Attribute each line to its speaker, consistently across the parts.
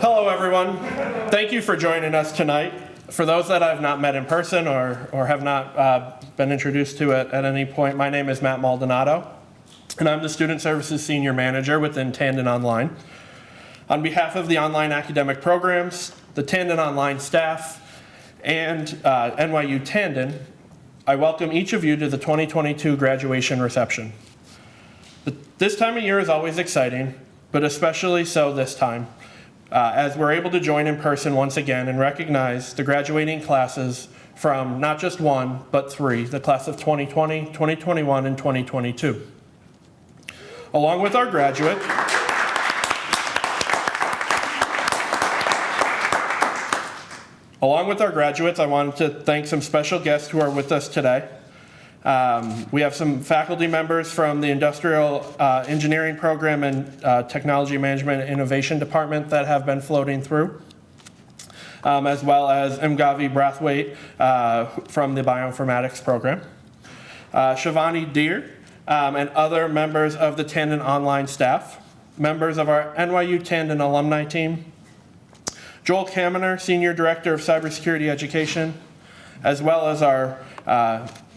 Speaker 1: Hello, everyone. Thank you for joining us tonight. For those that I've not met in person or have not been introduced to at any point, my name is Matt Maldonado, and I'm the Student Services Senior Manager within Tandon Online. On behalf of the online academic programs, the Tandon Online staff, and NYU Tandon, I welcome each of you to the 2022 graduation reception. This time of year is always exciting, but especially so this time, as we're able to join in person once again and recognize the graduating classes from not just one, but three, the class of 2020, 2021, and 2022. Along with our graduates, I wanted to thank some special guests who are with us today. We have some faculty members from the Industrial Engineering Program and Technology Management and Innovation Department that have been floating through, as well as Mgavi Brathwaite from the Bioinformatics Program, Shivani Deer, and other members of the Tandon Online staff, members of our NYU Tandon alumni team, Joel Kaminer, Senior Director of Cybersecurity Education, as well as our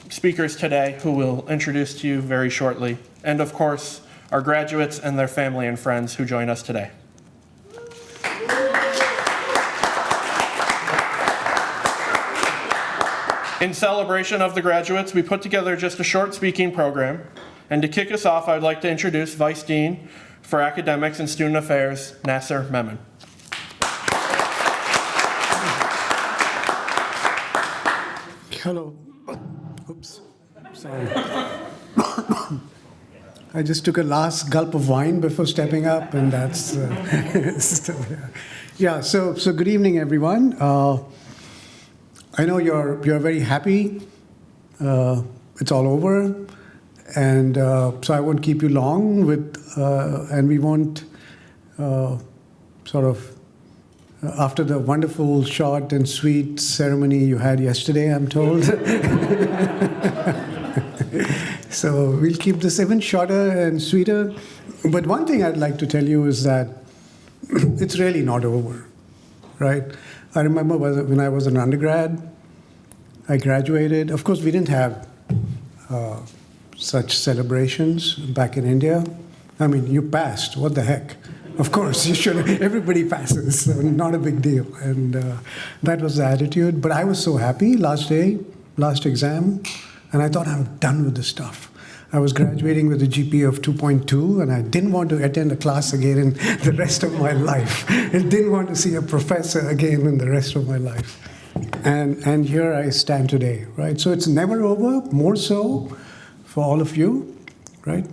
Speaker 1: speakers today who we'll introduce to you very shortly, and of course, our graduates and their family and friends who join us today. In celebration of the graduates, we put together just a short speaking program, and to kick us off, I'd like to introduce Vice Dean for Academics and Student Affairs, Nasir Memon.
Speaker 2: Hello. Oops, sorry. I just took a last gulp of wine before stepping up, and that's still there. Yeah. So good evening, everyone. I know you're very happy. It's all over, and so I won't keep you long and we won't after the wonderful, short, and sweet ceremony you had yesterday, I'm told. So we'll keep this even shorter and sweeter. But one thing I'd like to tell you is that it's really not over, right? I remember when I was an undergrad, I graduated. Of course, we didn't have such celebrations back in India. I mean, you passed. What the heck? Of course, you should. Everybody passes, so not a big deal. And that was the attitude. But I was so happy last day, last exam, and I thought I'm done with this stuff. I was graduating with a GPA of 2.2, and I didn't want to attend a class again in the rest of my life. I didn't want to see a professor again in the rest of my life. And here I stand today, right? So it's never over, more so for all of you, right?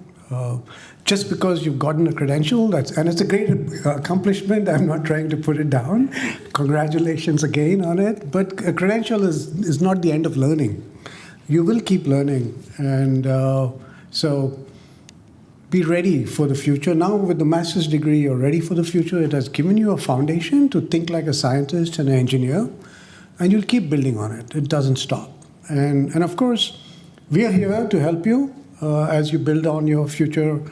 Speaker 2: Just because you've gotten a credential, and it's a great accomplishment. I'm not trying to put it down. Congratulations again on it. But a credential is not the end of learning. You will keep learning. And so be ready for the future. Now with the master's degree, you're ready for the future. It has given you a foundation to think like a scientist and an engineer. And you'll keep building on it. It doesn't stop. And of course, we are here to help you as you build on your future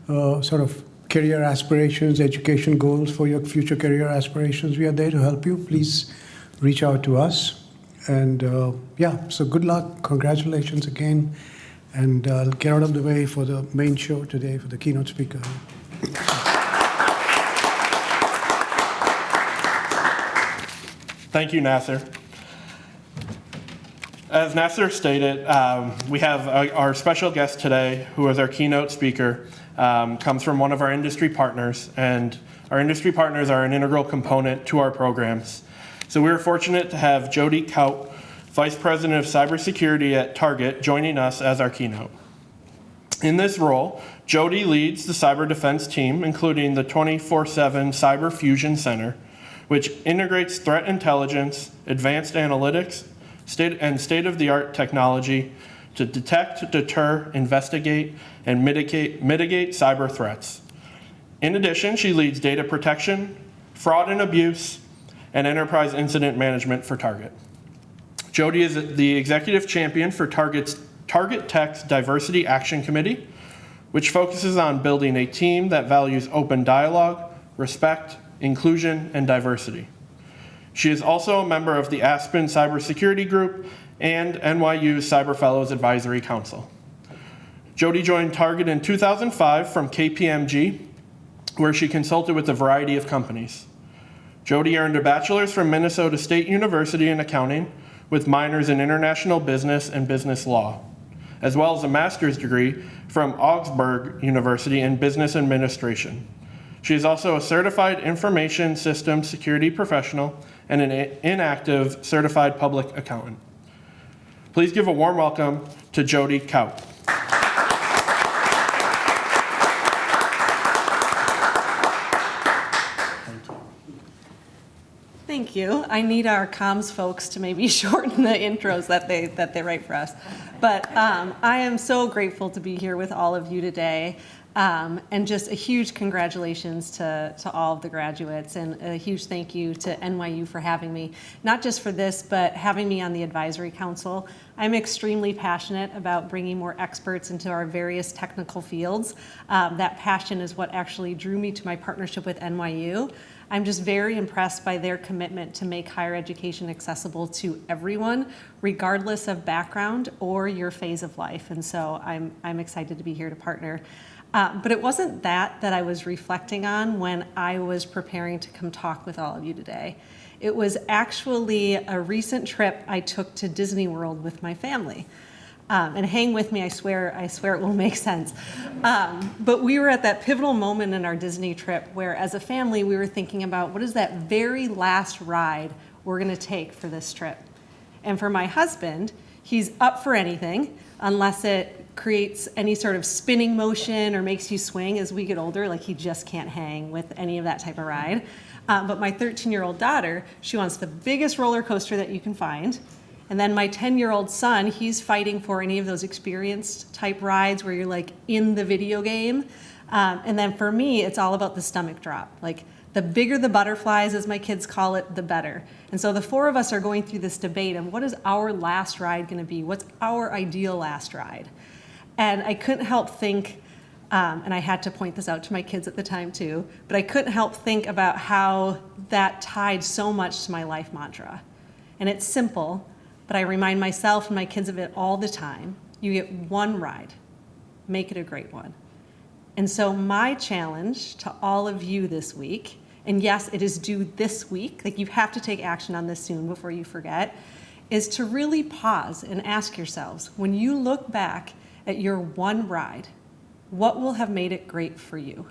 Speaker 2: sort of career aspirations, education goals for your future career aspirations. We are there to help you. Please reach out to us. And so good luck. Congratulations again. And I'll get out of the way for the main show today for the keynote speaker.
Speaker 1: Thank you, Nasir. As Nasir stated, we have our special guest today, who is our keynote speaker, comes from one of our industry partners, and our industry partners are an integral component to our programs. So we're fortunate to have Jodie Kautt, Vice President of Cybersecurity at Target, joining us as our keynote. In this role, Jodie leads the cyber defense team, including the 24/7 Cyber Fusion Center, which integrates threat intelligence, advanced analytics, state-of-the-art technology to detect, deter, investigate, and mitigate cyber threats. In addition, she leads data protection, fraud and abuse, and enterprise incident management for Target. Jodie is the executive champion for Target Tech's Diversity Action Committee, which focuses on building a team that values open dialogue, respect, inclusion, and diversity. She is also a member of the Aspen Cybersecurity Group and NYU Cyber Fellows Advisory Council. Jodie joined Target in 2005 from KPMG, where she consulted with a variety of companies. Jodie earned a bachelor's from Minnesota State University in accounting with minors in international business and business law, as well as a master's degree from Augsburg University in business administration. She is also a certified information systems security professional and an inactive certified public accountant. Please give a warm welcome to Jodie Kautt.
Speaker 3: Thank you. I need our comms folks to maybe shorten the intros that they write for us. But I am so grateful to be here with all of you today. And just a huge congratulations to all of the graduates, and a huge thank you to NYU for having me, not just for this, but having me on the advisory council. I'm extremely passionate about bringing more experts into our various technical fields. That passion is what actually drew me to my partnership with NYU. I'm just very impressed by their commitment to make higher education accessible to everyone, regardless of background or your phase of life. And so I'm excited to be here to partner. But it wasn't that I was reflecting on when I was preparing to come talk with all of you today. It was actually a recent trip I took to Disney World with my family. And hang with me, I swear it will make sense. But we were at that pivotal moment in our Disney trip where, as a family, we were thinking about what is that very last ride we're gonna take for this trip. And for my husband, he's up for anything, unless it creates any sort of spinning motion or makes you swing. As we get older, like, he just can't hang with any of that type of ride. But my 13-year-old daughter, she wants the biggest roller coaster that you can find. And then my 10-year-old son, he's fighting for any of those experienced type rides where you're like in the video game. And then for me, it's all about the stomach drop. Like, the bigger the butterflies, as my kids call it, the better. And so the four of us are going through this debate of what is our last ride gonna be? What's our ideal last ride? And I couldn't help think, and I had to point this out to my kids at the time too, but I couldn't help think about how that tied so much to my life mantra. And it's simple, but I remind myself and my kids of it all the time. You get one ride, make it a great one. And so my challenge to all of you this week, and yes, it is due this week, like, you have to take action on this soon before you forget, is to really pause and ask yourselves, when you look back at your one ride, what will have made it great for you?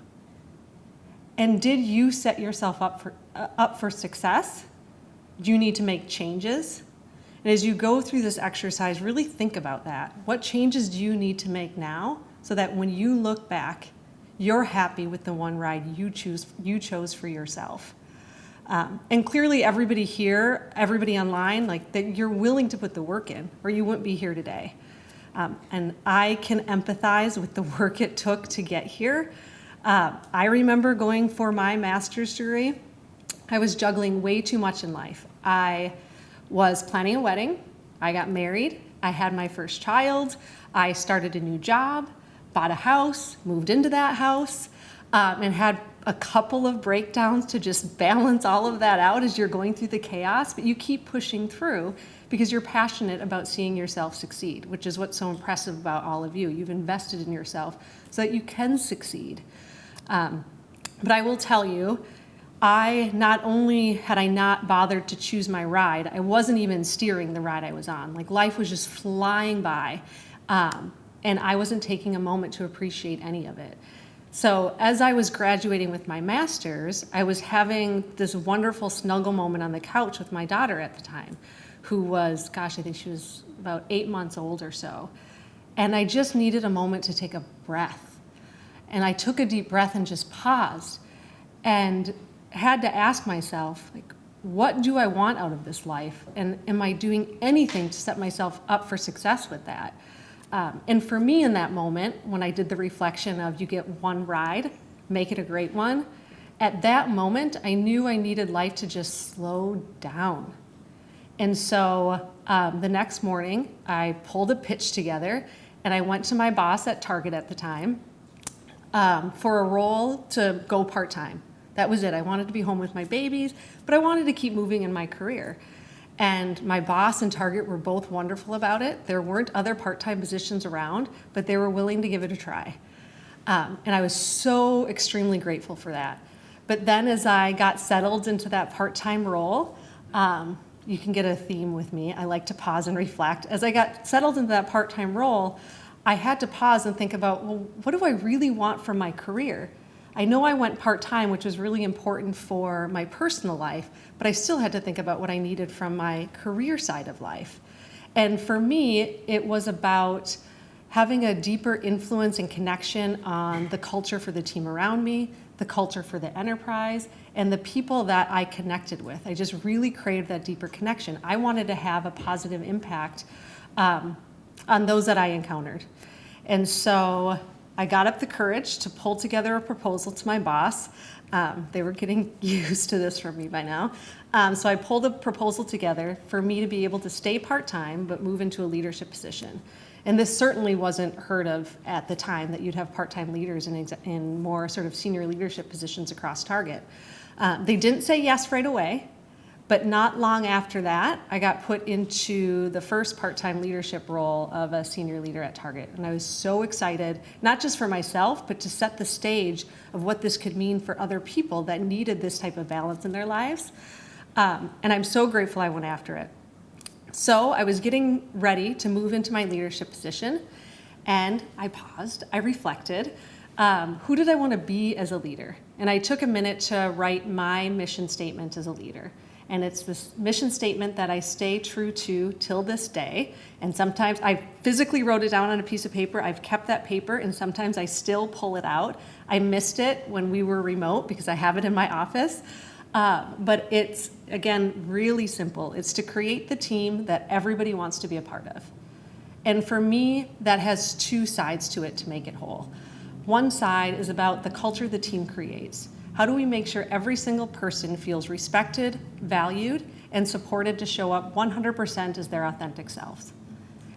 Speaker 3: And did you set yourself up for success? Do you need to make changes? And as you go through this exercise, really think about that. What changes do you need to make now so that when you look back, you're happy with the one ride you chose for yourself? And clearly everybody here, everybody online, like, that you're willing to put the work in, or you wouldn't be here today. And I can empathize with the work it took to get here. I remember going for my master's degree. I was juggling way too much in life. I was planning a wedding, I got married, I had my first child, I started a new job, bought a house, moved into that house, and had a couple of breakdowns to just balance all of that out as you're going through the chaos, but you keep pushing through because you're passionate about seeing yourself succeed, which is what's so impressive about all of you. You've invested in yourself so that you can succeed. But I will tell you, not only had I not bothered to choose my ride, I wasn't even steering the ride I was on. Like, life was just flying by, and I wasn't taking a moment to appreciate any of it. So as I was graduating with my master's, I was having this wonderful snuggle moment on the couch with my daughter at the time, who was, gosh, I think she was about 8 months old or so. And I just needed a moment to take a breath. And I took a deep breath and just paused and had to ask myself, like, what do I want out of this life? And am I doing anything to set myself up for success with that? And for me in that moment, when I did the reflection of you get one ride, make it a great one, at that moment, I knew I needed life to just slow down. And so the next morning, I pulled a pitch together, and I went to my boss at Target at the time for a role to go part-time. That was it. I wanted to be home with my babies, but I wanted to keep moving in my career. And my boss and Target were both wonderful about it. There weren't other part-time positions around, but they were willing to give it a try. And I was so extremely grateful for that. But then as I got settled into that part-time role, you can get a theme with me. I like to pause and reflect. As I got settled into that part-time role, I had to pause and think about, well, what do I really want from my career? I know I went part-time, which was really important for my personal life, but I still had to think about what I needed from my career side of life. And for me, it was about having a deeper influence and connection on the culture for the team around me, the culture for the enterprise, and the people that I connected with. I just really craved that deeper connection. I wanted to have a positive impact on those that I encountered. And so I got up the courage to pull together a proposal to my boss. They were getting used to this from me by now. So I pulled a proposal together for me to be able to stay part-time but move into a leadership position. And this certainly wasn't heard of at the time, that you'd have part-time leaders in more sort of senior leadership positions across Target. They didn't say yes right away, but not long after that, I got put into the first part-time leadership role of a senior leader at Target. And I was so excited, not just for myself, but to set the stage of what this could mean for other people that needed this type of balance in their lives. And I'm so grateful I went after it. So I was getting ready to move into my leadership position, and I paused, I reflected. Who did I want to be as a leader? And I took a minute to write my mission statement as a leader. And it's this mission statement that I stay true to till this day. And sometimes I physically wrote it down on a piece of paper. I've kept that paper, and sometimes I still pull it out. I missed it when we were remote because I have it in my office. But it's, again, really simple. It's to create the team that everybody wants to be a part of. And for me, that has two sides to it to make it whole. One side is about the culture the team creates. How do we make sure every single person feels respected, valued, and supported to show up 100% as their authentic selves?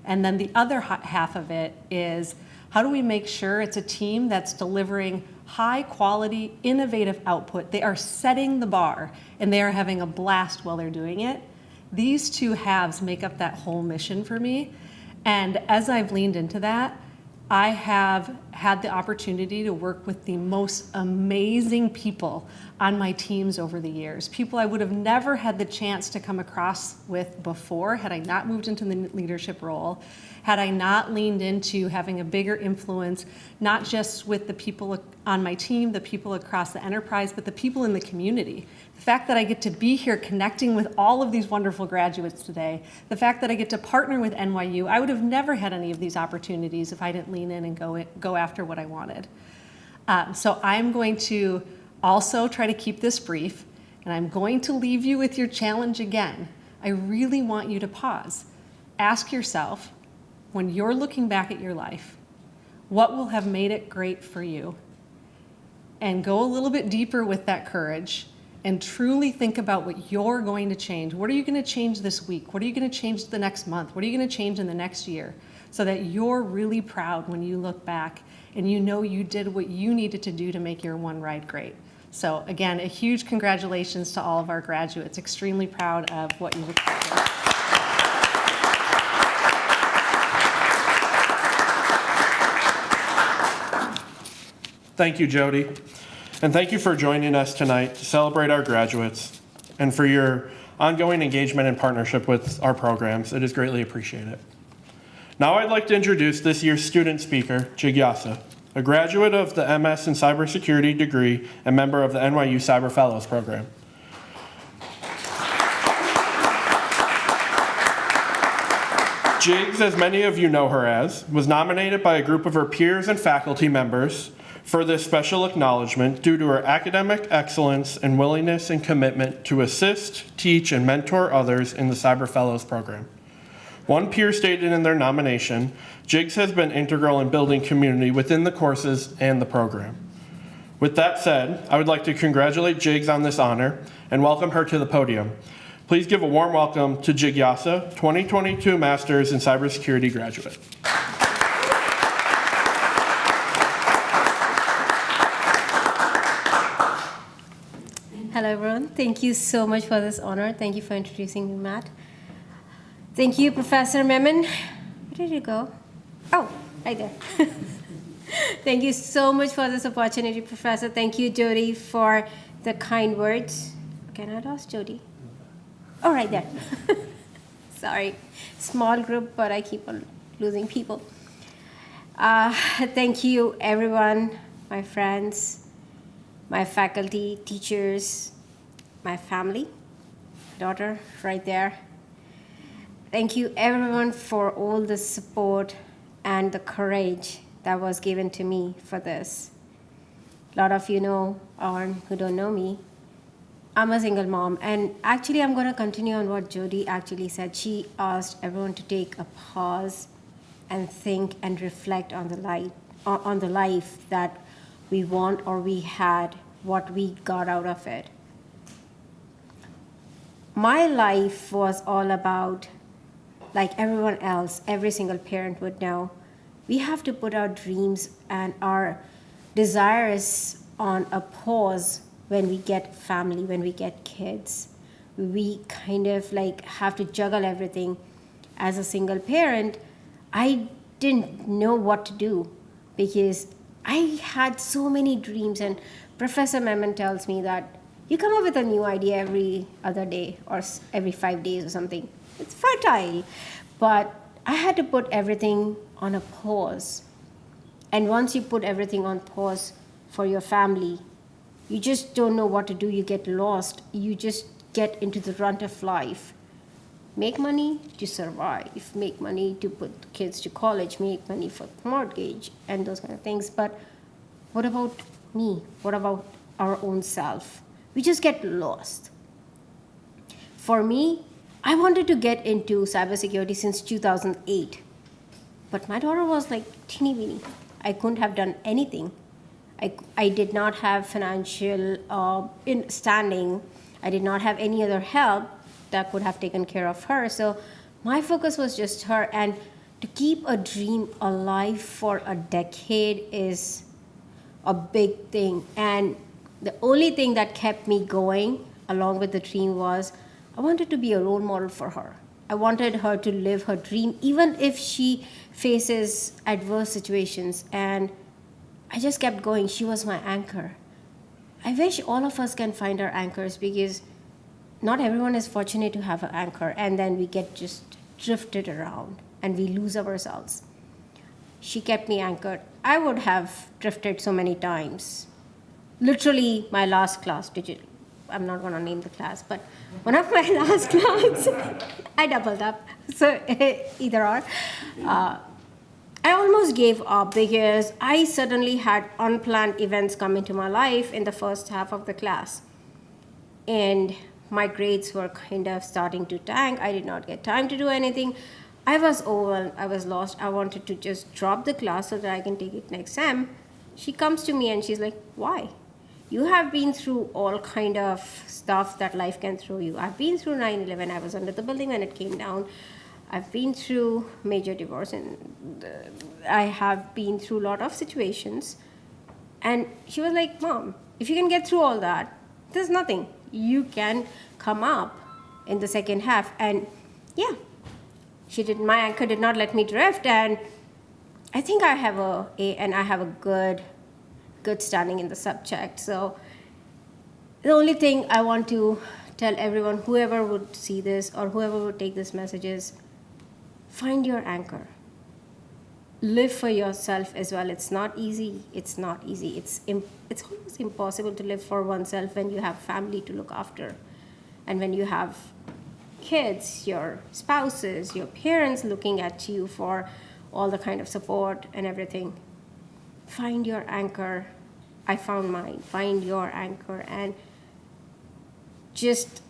Speaker 3: And then the other half of it is, how do we make sure it's a team that's delivering high quality, innovative output? They are setting the bar, and they are having a blast while they're doing it. These two halves make up that whole mission for me. And as I've leaned into that, I have had the opportunity to work with the most amazing people on my teams over the years. People I would have never had the chance to come across with before had I not moved into the leadership role, had I not leaned into having a bigger influence, not just with the people on my team, the people across the enterprise, but the people in the community. The fact that I get to be here connecting with all of these wonderful graduates today, the fact that I get to partner with NYU, I would have never had any of these opportunities if I didn't lean in and go after what I wanted. So I'm going to also try to keep this brief, and I'm going to leave you with your challenge again. I really want you to pause. Ask yourself, when you're looking back at your life, what will have made it great for you? And go a little bit deeper with that courage and truly think about what you're going to change. What are you going to change this week? What are you going to change the next month? What are you going to change in the next year? So that you're really proud when you look back and you know you did what you needed to do to make your one ride great. So again, a huge congratulations to all of our graduates. Extremely proud of what you've accomplished.
Speaker 1: Thank you, Jodie. And thank you for joining us tonight to celebrate our graduates and for your ongoing engagement and partnership with our programs. It is greatly appreciated. Now I'd like to introduce this year's student speaker, Jigyasa, a graduate of the MS in Cybersecurity degree and member of the NYU Cyber Fellows program. Jigs, as many of you know her as, was nominated by a group of her peers and faculty members for this special acknowledgement due to her academic excellence and willingness and commitment to assist, teach, and mentor others in the Cyber Fellows program. One peer stated in their nomination, Jigs has been integral in building community within the courses and the program. With that said, I would like to congratulate Jigs on this honor and welcome her to the podium. Please give a warm welcome to Jigyasa, 2022 Masters in Cybersecurity graduate.
Speaker 4: Hello, everyone. Thank you so much for this honor. Thank you for introducing me, Matt. Thank you, Professor Memon. Where did you go? Oh, right there. Thank you so much for this opportunity, Professor. Thank you, Jodie, for the kind words. Can I lost Jodie? Oh, right there. Sorry. Small group, but I keep on losing people. Thank you, everyone, my friends, my faculty, teachers, my family, daughter right there. Thank you, everyone, for all the support and the courage that was given to me for this. A lot of you know, or who don't know me, I'm a single mom. And actually, I'm going to continue on what Jodie actually said. She asked everyone to take a pause and think and reflect on the life that we want or we had, what we got out of it. My life was all about, like everyone else, every single parent would know, we have to put our dreams and our desires on a pause when we get family, when we get kids. We kind of like have to juggle everything. As a single parent, I didn't know what to do because I had so many dreams, and Professor Memon tells me that you come up with a new idea every other day or every 5 days or something. It's fertile. But I had to put everything on a pause. And once you put everything on pause for your family, you just don't know what to do. You get lost. You just get into the rut of life. Make money to survive. Make money to put kids to college. Make money for mortgage and those kind of things. But what about me? What about our own self? We just get lost. For me, I wanted to get into cybersecurity since 2008. But my daughter was like teeny weeny. I couldn't have done anything. I did not have financial standing. I did not have any other help that could have taken care of her. So my focus was just her. And to keep a dream alive for a decade is a big thing. And the only thing that kept me going along with the dream was I wanted to be a role model for her. I wanted her to live her dream, even if she faces adverse situations. And I just kept going. She was my anchor. I wish all of us can find our anchors because not everyone is fortunate to have an anchor, and then we get just drifted around and we lose ourselves. She kept me anchored. I would have drifted so many times. Literally, my last class, I'm not going to name the class, but one of my last class, I doubled up, so either or. I almost gave up because I suddenly had unplanned events come into my life in the first half of the class. And my grades were kind of starting to tank. I did not get time to do anything. I was overwhelmed. I was lost. I wanted to just drop the class so that I can take it next sem. She comes to me and she's like, why? You have been through all kind of stuff that life can throw you. I've been through 9/11. I was under the building when it came down. I've been through major divorce, and I have been through a lot of situations. And she was like, Mom, if you can get through all that, there's nothing. You can come up in the second half. And yeah, my anchor did not let me drift. And I think I have and I have a good standing in the subject. So the only thing I want to tell everyone, whoever would see this or whoever would take this message is, find your anchor. Live for yourself as well. It's not easy. It's almost impossible to live for oneself when you have family to look after. And when you have kids, your spouses, your parents looking at you for all the kind of support and everything. Find your anchor. I found mine. Find your anchor and just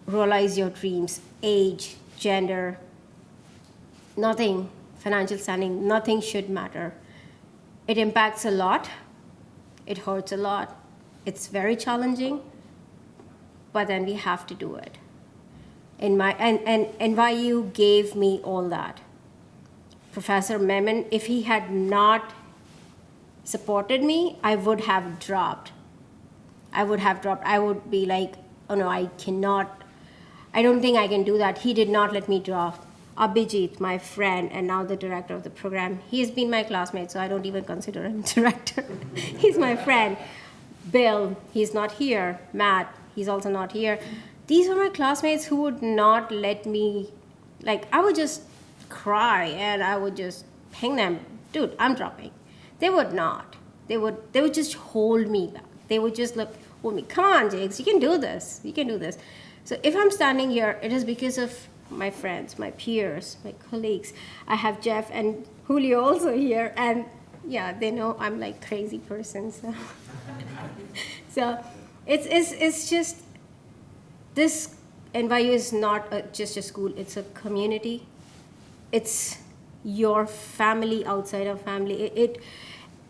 Speaker 4: realize your dreams. Age, gender, nothing, financial standing, nothing should matter. It impacts a lot. It hurts a lot. It's very challenging, but then we have to do it. And NYU gave me all that. Professor Memon, if he had not supported me, I would have dropped. I would be like, oh no, I cannot, I don't think I can do that. He did not let me draw. Abhijit, my friend, and now the director of the program, he has been my classmate, so I don't even consider him director. He's my friend. Bill, he's not here. Matt, he's also not here. These were my classmates who would not let me, like, I would just cry and I would just ping them, dude, I'm dropping. They would not. They would just hold me back. They would just look, hold me, come on, Jigs, you can do this. You can do this. So if I'm standing here, it is because of my friends, my peers, my colleagues. I have Jeff and Julio also here, and yeah, they know I'm like crazy person. So, so it's just, this NYU is not just a school, it's a community. It's your family outside of family.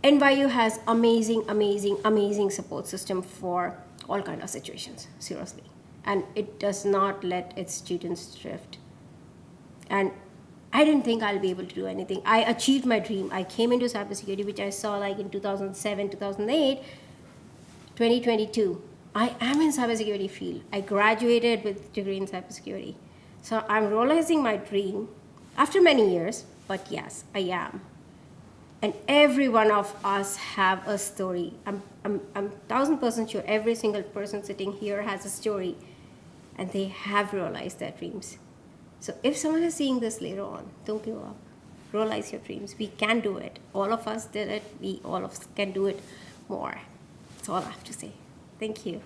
Speaker 4: NYU has amazing support system for all kind of situations, seriously. And it does not let its students drift. And I didn't think I'll be able to do anything. I achieved my dream. I came into cybersecurity, which I saw like in 2007, 2008, 2022. I am in cybersecurity field. I graduated with a degree in cybersecurity. So I'm realizing my dream after many years, but yes, I am. And every one of us have a story. I'm 1000% sure every single person sitting here has a story, and they have realized their dreams. So if someone is seeing this later on, don't give up. Realize your dreams. We can do it. All of us did it. We all of us can do it more. That's all I have to say. Thank you.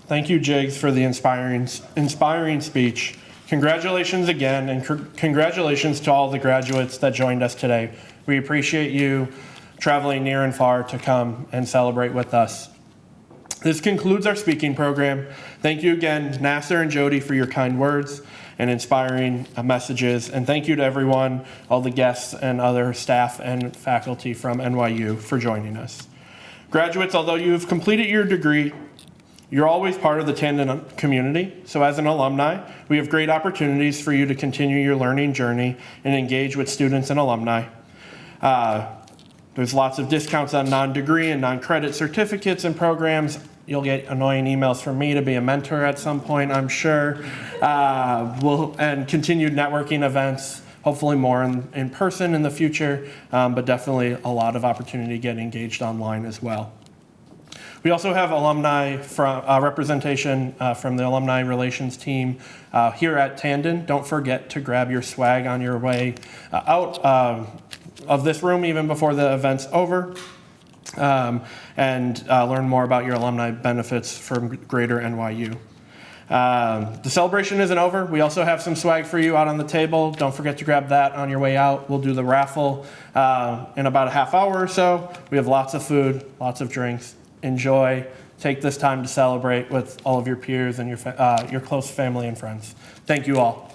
Speaker 1: Thank you, Jigs, for the inspiring speech. Congratulations again, and congratulations to all the graduates that joined us today. We appreciate you traveling near and far to come and celebrate with us. This concludes our speaking program. Thank you again, Nasir and Jodie, for your kind words and inspiring messages. And thank you to everyone, all the guests and other staff and faculty from NYU for joining us. Graduates, although you've completed your degree, you're always part of the Tandon community. So as an alumni, we have great opportunities for you to continue your learning journey and engage with students and alumni. There's lots of discounts on non-degree and non-credit certificates and programs. You'll get annoying emails from me to be a mentor at some point, I'm sure. And continued networking events, hopefully more in person in the future, but definitely a lot of opportunity to get engaged online as well. We also have alumni representation from the alumni relations team here at Tandon. Don't forget to grab your swag on your way out of this room even before the event's over, and learn more about your alumni benefits from Greater NYU. The celebration isn't over. We also have some swag for you out on the table. Don't forget to grab that on your way out. We'll do the raffle in about a half hour or so. We have lots of food, lots of drinks. Enjoy. Take this time to celebrate with all of your peers and your close family and friends. Thank you all.